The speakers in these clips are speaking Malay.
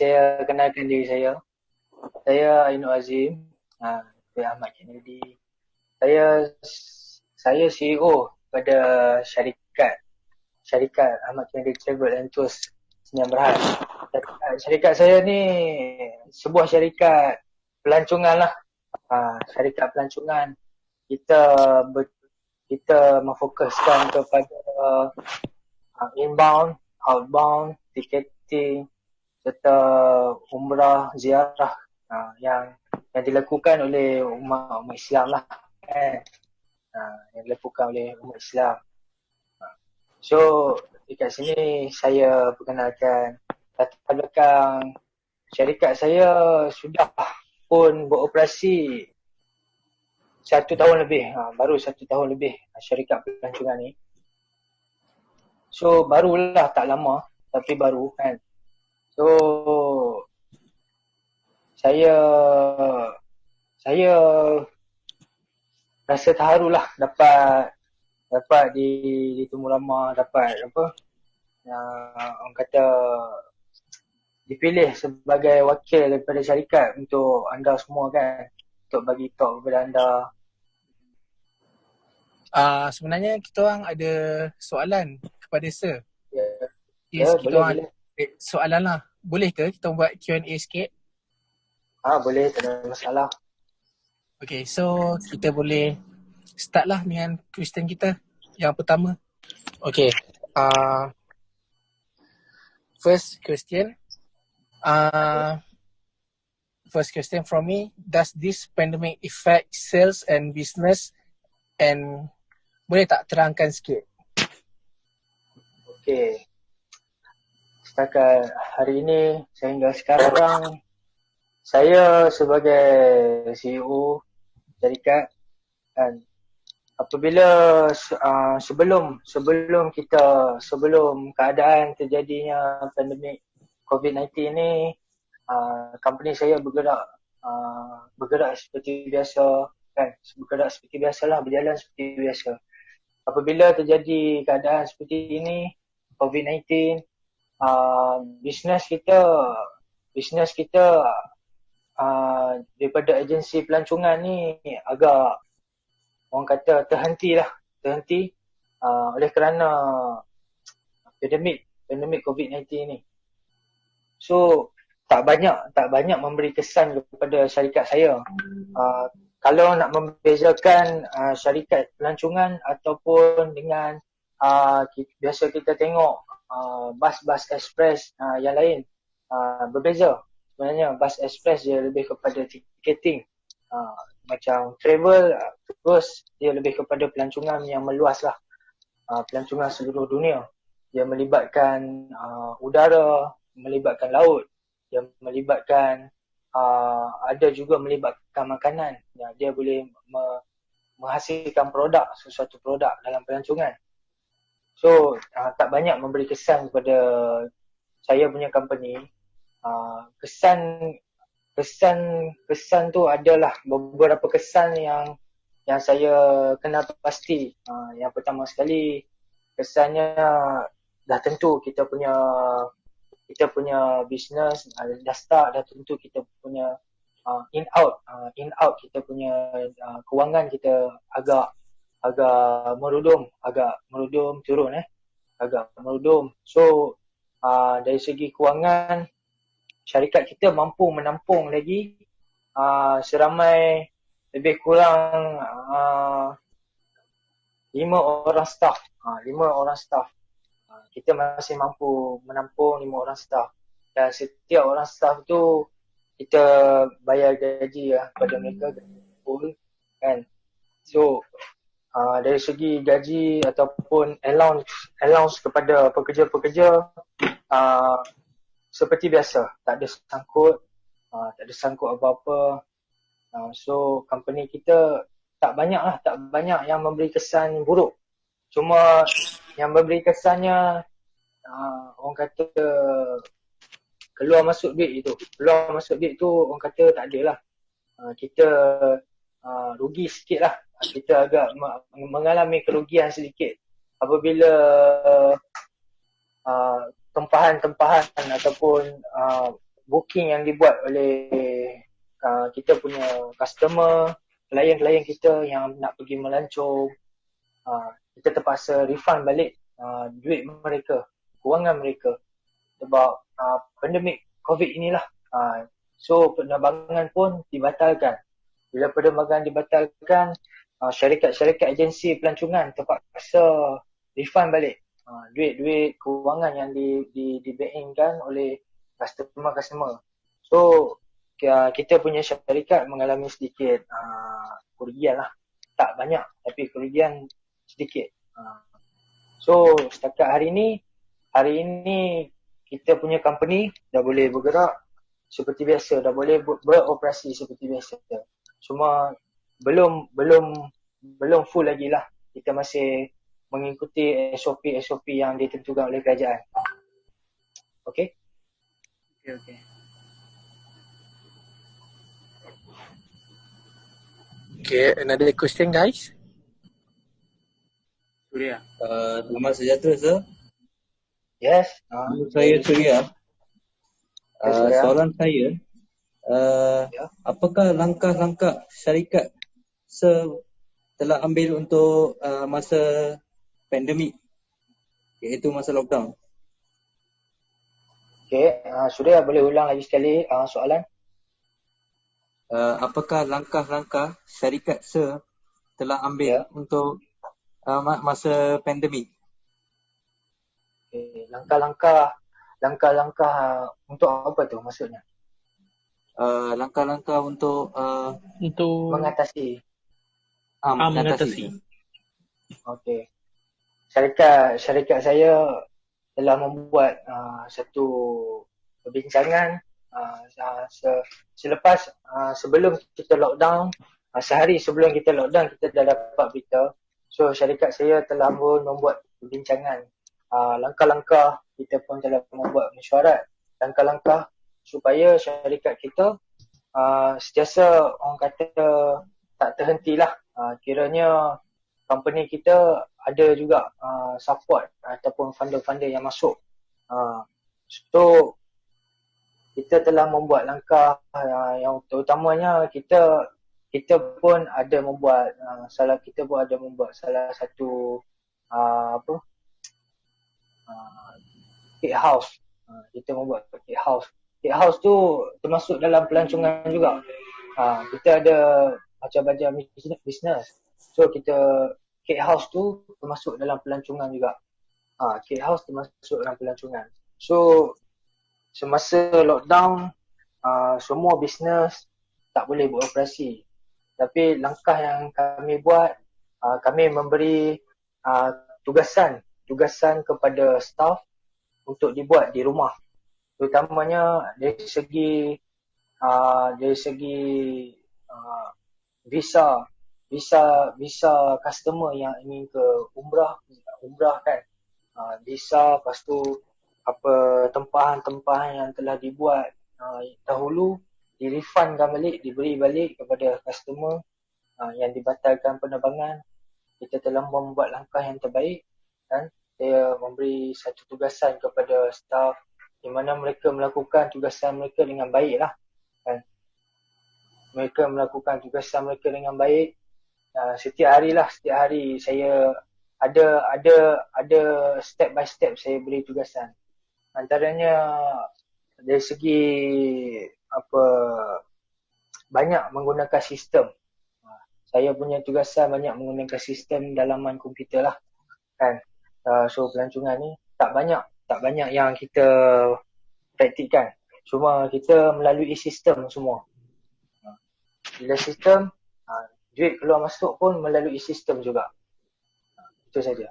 saya kenalkan diri saya. Saya Ainul Azim, bin Ahmad Kennedy. Saya CEO pada syarikat Ahmad Kennedy Travel and Tours Sdn Bhd. Syarikat saya ni sebuah syarikat pelancongan lah. Syarikat pelancongan. Kita memfokuskan kepada inbound, outbound, ticketing serta umrah, ziarah yang dilakukan oleh umat Islam lah. Yang dilakukan oleh umat Islam. So dekat sini saya perkenalkan latar belakang syarikat saya sudah pun beroperasi 1 tahun lebih. Baru 1 tahun lebih syarikat pelancongan ni. So barulah, tak lama tapi baru kan. So saya rasa terharu lah dapat di Temu Lama, dapat orang kata dipilih sebagai wakil daripada syarikat untuk anda semua kan, untuk bagi talk kepada anda. Sebenarnya kita orang ada soalan kepada Sir. Yes, kita orang ada soalan lah. Boleh ke kita buat Q&A sikit? Boleh, tak ada masalah. Okay, so kita boleh start lah dengan question kita yang pertama. Okay, first question from me. Does this pandemic affect sales and business? And boleh tak terangkan sikit? Okay. Setakat hari ini sehingga sekarang, saya sebagai CEO syarikat kan, apabila sebelum keadaan terjadinya pandemik COVID-19 ni, company saya bergerak seperti biasa kan, berjalan seperti biasa. Apabila terjadi keadaan seperti ini, COVID-19, bisnes kita daripada agensi pelancongan ni agak orang kata terhenti oleh kerana pandemik COVID-19 ni. So tak banyak memberi kesan kepada syarikat saya. Kalau nak membezakan syarikat pelancongan ataupun dengan biasa kita tengok bas-bas express yang lain, berbeza. Sebenarnya bas express dia lebih kepada ticketing, macam travel, terus dia lebih kepada pelancongan yang meluas lah, pelancongan seluruh dunia. Dia melibatkan udara, melibatkan laut, dia melibatkan ada juga melibatkan makanan. Dia boleh menghasilkan sesuatu produk dalam pelancongan. So tak banyak memberi kesan kepada saya punya company. Kesan tu adalah beberapa kesan yang saya kenal pasti. Yang pertama sekali, kesannya dah tentu kita punya business dah start, dah tentu kita punya in out kita punya kewangan kita agak merudum turun. So dari segi kewangan, syarikat kita mampu menampung lagi seramai lebih kurang 5 orang staff. Kita masih mampu menampung 5 orang staff, dan setiap orang staff tu kita bayar gaji kepada mereka full kan. So dari segi gaji ataupun allowance kepada pekerja-pekerja seperti biasa, tak ada sangkut apa-apa. So company kita tak banyak yang memberi kesan buruk. Cuma yang memberi kesannya orang kata keluar masuk duit tu orang kata tak ada lah. Kita rugi sikit lah. Kita agak mengalami kerugian sedikit apabila tempahan ataupun booking yang dibuat oleh kita punya customer, klien-klien kita yang nak pergi melancong, kita terpaksa refund balik duit mereka, kewangan mereka sebab pandemik COVID inilah. So penerbangan pun dibatalkan. Bila penerbangan dibatalkan, syarikat-syarikat agensi pelancongan terpaksa refund balik duit-duit kewangan yang di back-in oleh customer. So kita punya syarikat mengalami sedikit kerugian lah. Tak banyak tapi kerugian sedikit. So setakat hari ini kita punya company dah boleh bergerak seperti biasa, dah boleh beroperasi seperti biasa. Cuma belum full lagi lah. Kita masih mengikuti SOP yang ditentukan oleh kerajaan. Okay? Okay. Okay, another question guys. Surya. Selamat sejahtera, sir. Yes. Saya Surya. Soalan saya, apakah langkah-langkah syarikat telah ambil untuk masa pandemik, iaitu masa lockdown? Okay, Surya boleh ulang lagi sekali soalan? Apakah langkah-langkah syarikat telah ambil untuk masa pandemik? Okay, langkah-langkah untuk apa tu maksudnya? Langkah-langkah untuk mengatasi. Mengatasi. Okey. Syarikat saya telah membuat satu perbincangan selepas sebelum kita lockdown, sehari sebelum kita lockdown kita dah dapat berita. So syarikat saya telah pun membuat perbincangan langkah-langkah, kita pun telah membuat mesyuarat langkah-langkah supaya syarikat kita sentiasa orang kata tak terhentilah. Kiranya company kita ada juga support ataupun funder-funder yang masuk. So kita telah membuat langkah yang terutamanya kita pun ada membuat salah satu cake house. Kita membuat cake house. Cake house tu termasuk dalam pelancongan juga. Kita ada macam-macam business. So cake house tu termasuk dalam pelancongan juga. Cake house termasuk dalam pelancongan. So semasa lockdown semua business tak boleh beroperasi. Tapi langkah yang kami buat, kami memberi tugasan kepada staff untuk dibuat di rumah. Terutamanya dari segi visa customer yang ingin ke umrah kan. Visa, lepas tu tempahan-tempahan yang telah dibuat dahulu direfundkan balik, diberi balik kepada customer yang dibatalkan penerbangan. Kita telah membuat langkah yang terbaik kan. Saya memberi satu tugasan kepada staff di mana mereka melakukan tugasan mereka dengan baik lah kan. Mereka melakukan tugasan mereka dengan baik. Setiap hari saya ada step by step saya beri tugasan. Antaranya dari segi banyak menggunakan sistem. Saya punya tugasan banyak menggunakan sistem dalaman komputer lah kan. So pelancongan ni tak banyak yang kita praktikkan. Cuma kita melalui sistem semua. Bila sistem, duit keluar masuk pun melalui sistem juga. Itu saja.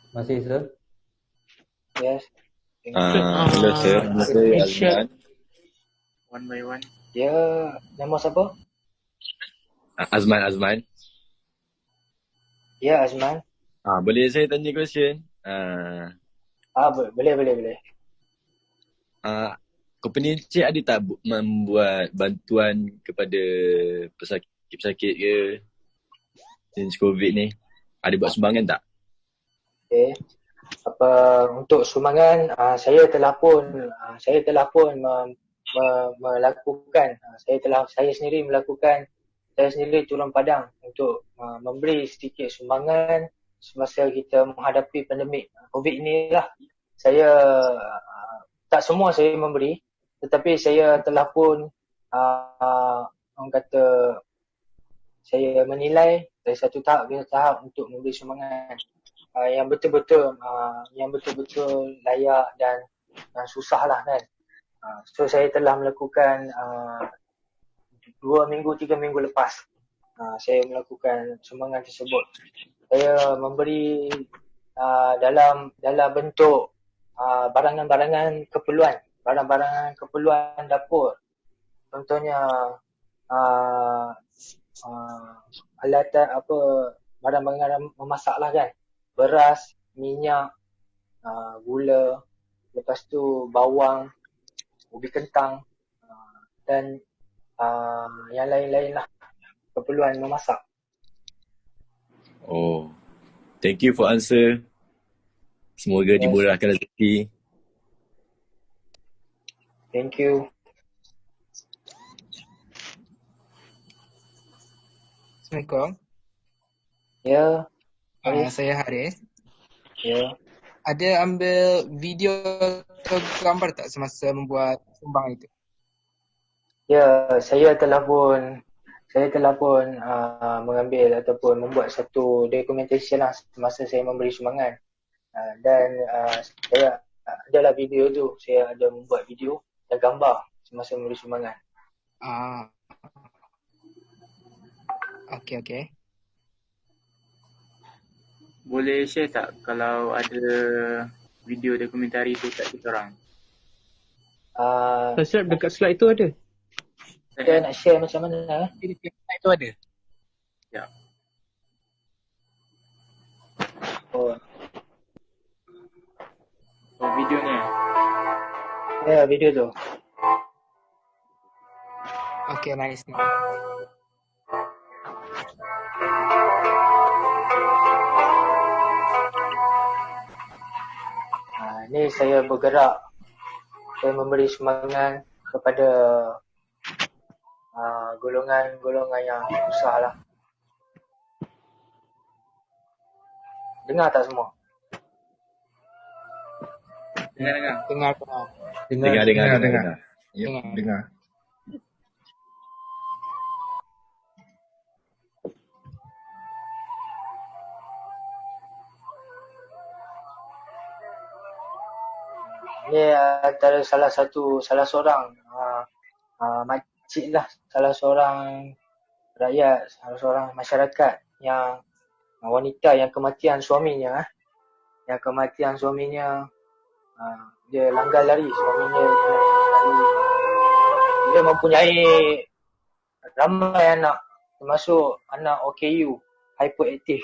Terima kasih, sir. Yes. Hello, sir. Nama saya Azman. One by one. Ya, nama siapa? Azman. Ya, Azman. Boleh saya tanya question? Boleh. Company Encik ada tak membuat bantuan kepada pesakit-pesakit ke since COVID ni? Ada buat sumbangan tak? Okay. apa untuk sumbangan saya telah pun melakukan saya sendiri turun padang untuk memberi sedikit sumbangan semasa kita menghadapi pandemik COVID inilah. Saya tak semua saya memberi, tetapi saya telah pun orang kata saya menilai dari satu tahap ke tahap untuk memberi sumbangan yang betul-betul layak dan susah lah kan. So saya telah melakukan 2 minggu 3 minggu lepas saya melakukan sumbangan tersebut. Saya memberi dalam bentuk barangan-barangan keperluan dapur. Contohnya alatan barang-barang memasak lah kan. Beras, minyak, gula, lepas tu bawang, ubi kentang dan yang lain-lain lah, keperluan memasak. Oh, thank you for answer. Semoga dimurahkan rezeki. Thank you. Assalamualaikum. Ya. Saya Haris. Ya. Ada ambil video atau gambar tak semasa membuat sumbang itu? Ya, saya telah pun mengambil ataupun membuat satu documentation lah semasa saya memberi sumbangan. Dan saya adalah video tu, saya ada membuat video dan gambar semasa memberi sumbangan. Okey. Boleh share tak kalau ada video dokumentari tu kat kita orang? Ustaz, dekat slide tu ada. Kita nak share macam mana? Slide tu ada? Ya. Oh, video ni. ya, video tu. Okey, nice. Ni saya bergerak. Saya memberi sumbangan kepada golongan yang susah lah. Dengar tak semua? Dengar. Yep, dengar. Ni antara salah seorang makcik lah, salah seorang rakyat, salah seorang masyarakat yang wanita yang kematian suaminya dia langgar lari, suaminya lari. Dia mempunyai ramai anak, termasuk anak OKU, hyperaktif.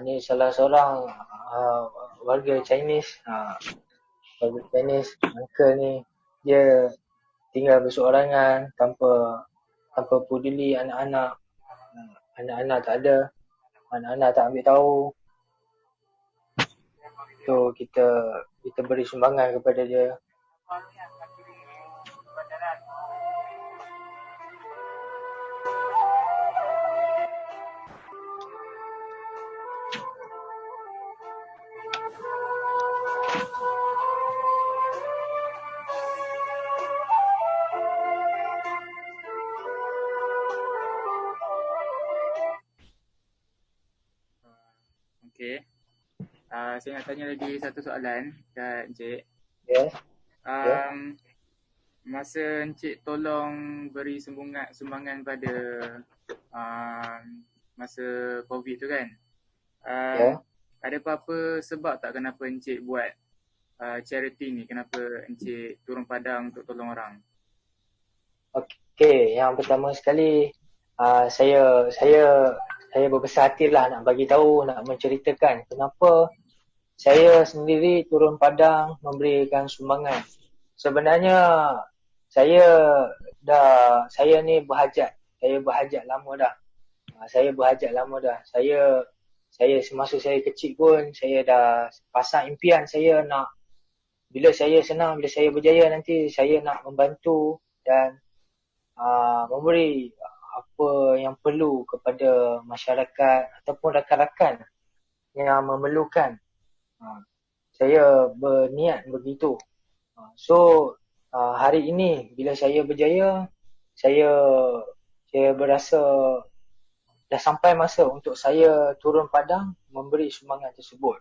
Ni salah seorang warga Chinese. Uncle ni dia tinggal berseorangan tanpa peduli anak-anak. Anak-anak tak ada, anak-anak tak ambil tahu. So kita beri sumbangan kepada dia. Saya nak tanya lagi satu soalan kat Encik. Yes. Masa Encik tolong beri sumbangan pada masa COVID tu kan, ada apa-apa sebab tak kenapa Encik buat charity ni? Kenapa Encik turun padang untuk tolong orang? Okey, yang pertama sekali saya berbesar hati lah nak bagi tahu, nak menceritakan kenapa saya sendiri turun padang memberikan sumbangan. Sebenarnya saya ni berhajat. Saya berhajat lama dah. Saya semasa saya kecil pun saya dah pasang impian saya nak, bila saya senang, bila saya berjaya nanti saya nak membantu dan memberi apa yang perlu kepada masyarakat ataupun rakan-rakan yang memerlukan. Saya berniat begitu. So hari ini bila saya berjaya, saya berasa dah sampai masa untuk saya turun padang memberi sumbangan tersebut.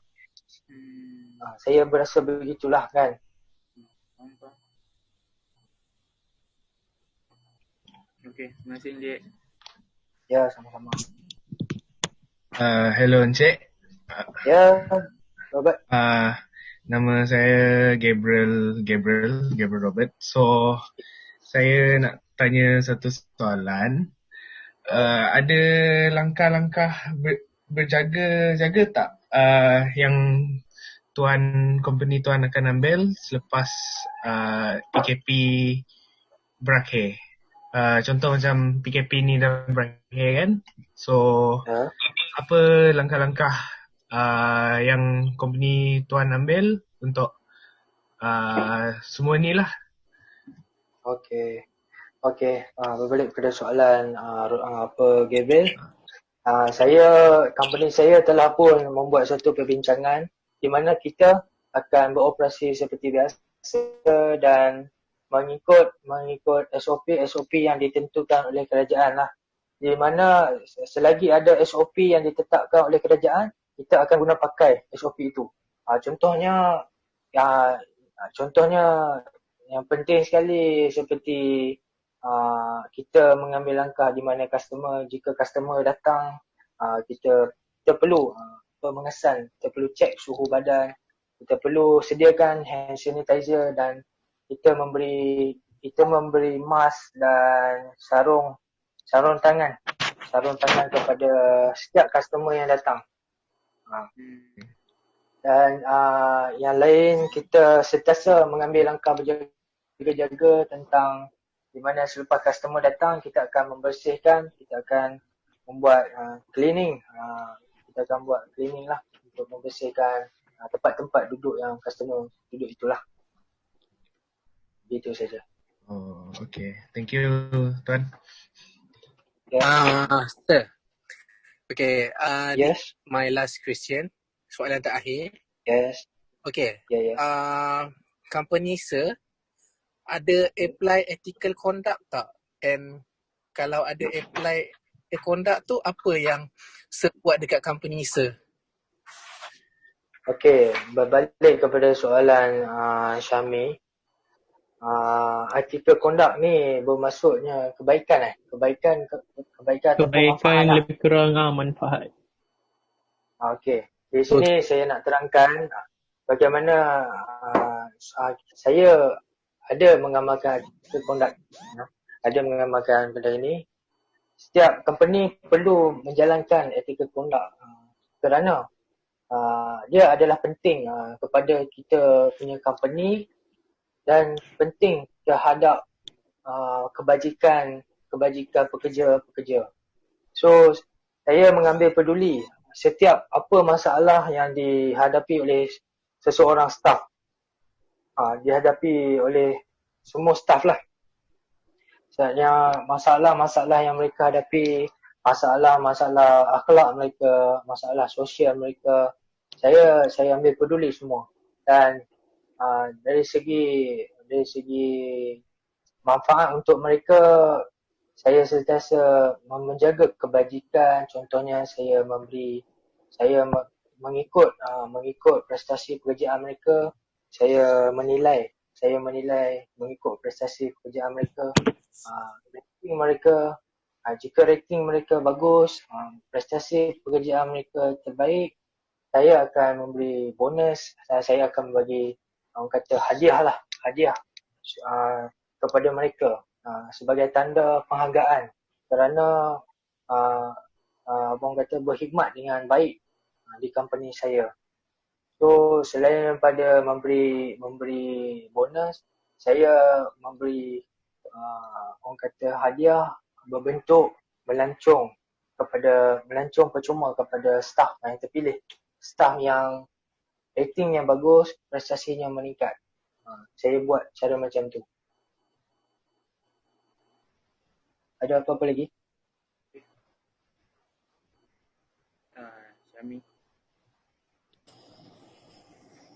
Saya berasa begitulah kan. Okey, terima kasih Encik. Ya, sama-sama. Hello Encik. Ya, Robert. Nama saya Gabriel Robert. So, saya nak tanya satu soalan. Ada langkah-langkah berjaga-jaga tak yang company tuan akan ambil selepas PKP berakhir? Contoh macam PKP ni dah berakhir kan? So, apa langkah-langkah yang company tuan ambil untuk semua ni lah? Okey, berbalik kepada soalan Gabriel. Company saya telah pun membuat satu perbincangan di mana kita akan beroperasi seperti biasa dan mengikut SOP yang ditentukan oleh kerajaan lah. Di mana selagi ada SOP yang ditetapkan oleh kerajaan, kita akan guna pakai SOP itu. Contohnya yang penting sekali seperti kita mengambil langkah di mana jika customer datang, kita perlu mengesan, kita perlu cek suhu badan, kita perlu sediakan hand sanitizer dan kita memberi mask dan sarung tangan kepada setiap customer yang datang. Dan yang lain, kita sentiasa mengambil langkah berjaga-jaga tentang di mana selepas customer datang kita akan membersihkan, kita akan membuat cleaning, kita akan buat cleaning lah untuk membersihkan tempat-tempat duduk yang customer duduk itulah. Itu saja. Oh, okay. Thank you, Tuan. Sir. Okay, Yes. My last question. Soalan terakhir. Yes. Okay. Yeah. Company sir ada apply ethical conduct tak? And kalau ada apply ethical conduct tu, apa yang sir buat dekat company sir? Okay, berbalik kepada soalan Syami. Ethical conduct ni bermaksudnya kebaikan Kebaikan lebih kurang manfaat. Okey. Di sini saya nak terangkan bagaimana saya ada mengamalkan ethical conduct. Ada mengamalkan benda ini. Setiap company perlu menjalankan ethical conduct kerana dia adalah penting kepada kita punya company dan penting terhadap kebajikan pekerja-pekerja. So, saya mengambil peduli setiap apa masalah yang dihadapi oleh seseorang staff. Dihadapi oleh semua staff lah. Sebenarnya masalah-masalah yang mereka hadapi, masalah akhlak mereka, masalah sosial mereka, saya ambil peduli semua. Dan dari segi manfaat untuk mereka, saya sentiasa menjaga kebajikan. Contohnya saya mengikut prestasi pekerjaan mereka, saya menilai mengikut prestasi pekerjaan mereka, rating mereka. Jika rating mereka bagus, prestasi pekerjaan mereka terbaik, saya akan memberi bonus, saya akan bagi orang kata hadiah kepada mereka sebagai tanda penghargaan kerana orang kata berkhidmat dengan baik di company saya. So selain daripada memberi bonus, saya memberi orang kata hadiah berbentuk melancong percuma kepada staff yang terpilih, staff yang rating yang bagus, prestasinya meningkat. Saya buat cara macam tu. Ada apa-apa lagi?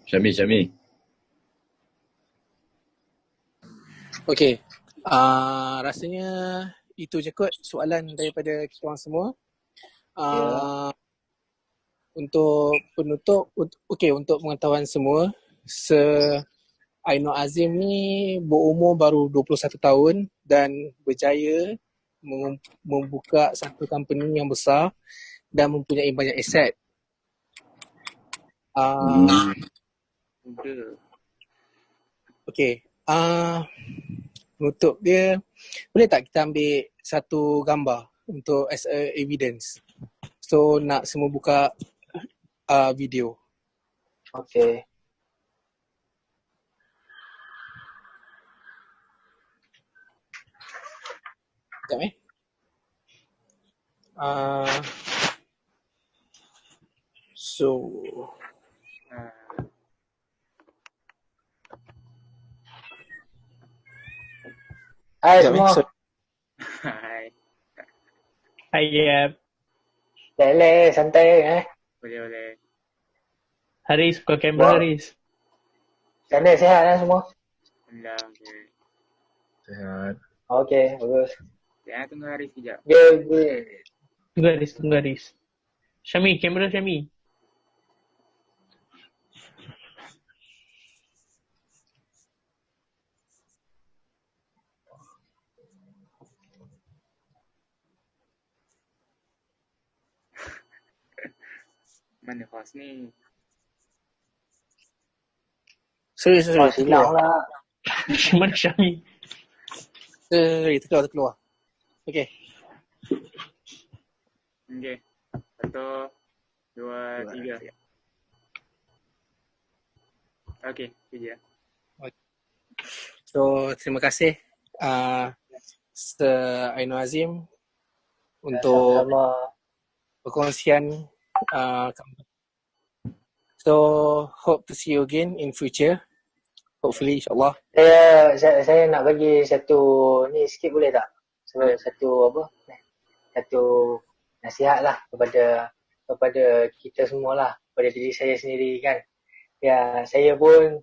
Syami. Okay. Rasanya itu je kot soalan daripada kita orang semua. Untuk penutup, untuk pengetahuan semua, Ainur Azim ni berumur baru 21 tahun dan berjaya membuka satu company yang besar dan mempunyai banyak aset. Okay. Penutup dia, boleh tak kita ambil satu gambar untuk as a evidence? So nak semua buka video. Okay. Sekejap Hai semua. Hai Jeb. Leleh, santai Boleh. Haris, buka kamera Haris. Sana sihat lah semua? Alhamdulillah. Okay. Sihat. Okay, bagus. Ya, tunggu Haris sekejap. Tunggu Haris. Syami, kamera Syami. Mana host ni? Sorry, Silang lah. Mana Syami? Terkeluar. Okay. 1, 2, 3. Okay, kerja. So, terima kasih Ainur Azim untuk perkongsian. So, hope to see you again in future. Hopefully, insyaAllah. Saya nak bagi satu ni sikit boleh tak? Satu nasihat lah kepada kita semualah, kepada diri saya sendiri kan. Ya, saya pun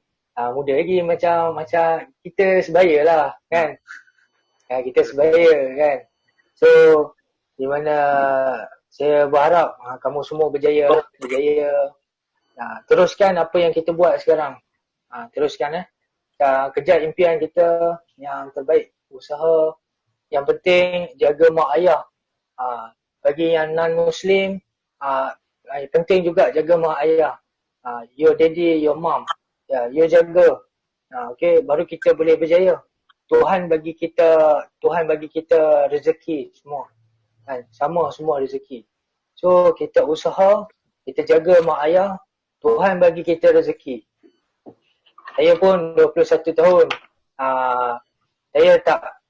muda lagi macam kita sebaya lah kan. Kita sebaya kan. So, di mana saya berharap kamu semua berjaya. Teruskan apa yang kita buat sekarang. Teruskan kejar impian kita yang terbaik. Usaha. Yang penting jaga mak ayah. Bagi yang non-Muslim, penting juga jaga mak ayah. Your daddy, your mom. You jaga. Okay, baru kita boleh berjaya. Tuhan bagi kita rezeki semua. Sama semua rezeki. So kita usaha, kita jaga mak ayah, Tuhan bagi kita rezeki. Saya pun 21 tahun. Saya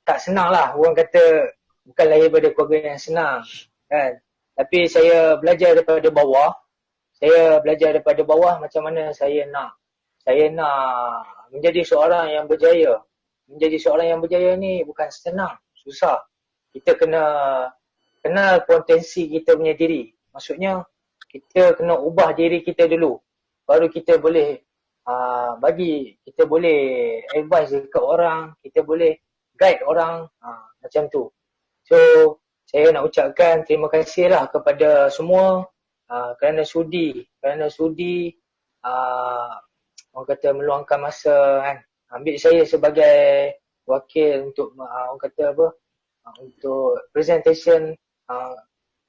tak senang lah. Orang kata bukan lahir pada keluarga yang senang kan. Tapi saya belajar daripada bawah. Macam mana saya nak menjadi seorang yang berjaya. Menjadi seorang yang berjaya ni bukan senang, susah. Kita kena kenal potensi kita punya diri. Maksudnya kita kena ubah diri kita dulu. Baru kita boleh kita boleh advise dekat orang, kita boleh guide orang, macam tu. So, saya nak ucapkan terima kasih lah kepada semua kerana sudi orang kata meluangkan masa kan. Ambil saya sebagai wakil untuk orang kata apa, untuk presentation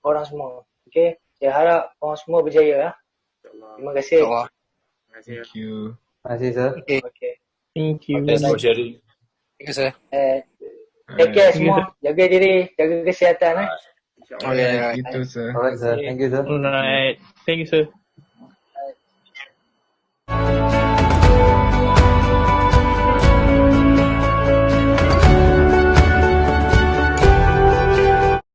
orang semua. Okay, saya harap orang semua berjaya ya. InsyaAllah. Terima kasih. Allah. Terima kasih. Thank you. Terima kasih, sir. Okay. Okay. Thank you. Thanks for sharing. Thank you, sir. Take care semua. Jaga diri, jaga kesihatan. InsyaAllah. Okay. Gitu, sir. Alright, sir. Thank you, sir. Alright. Thank you, sir.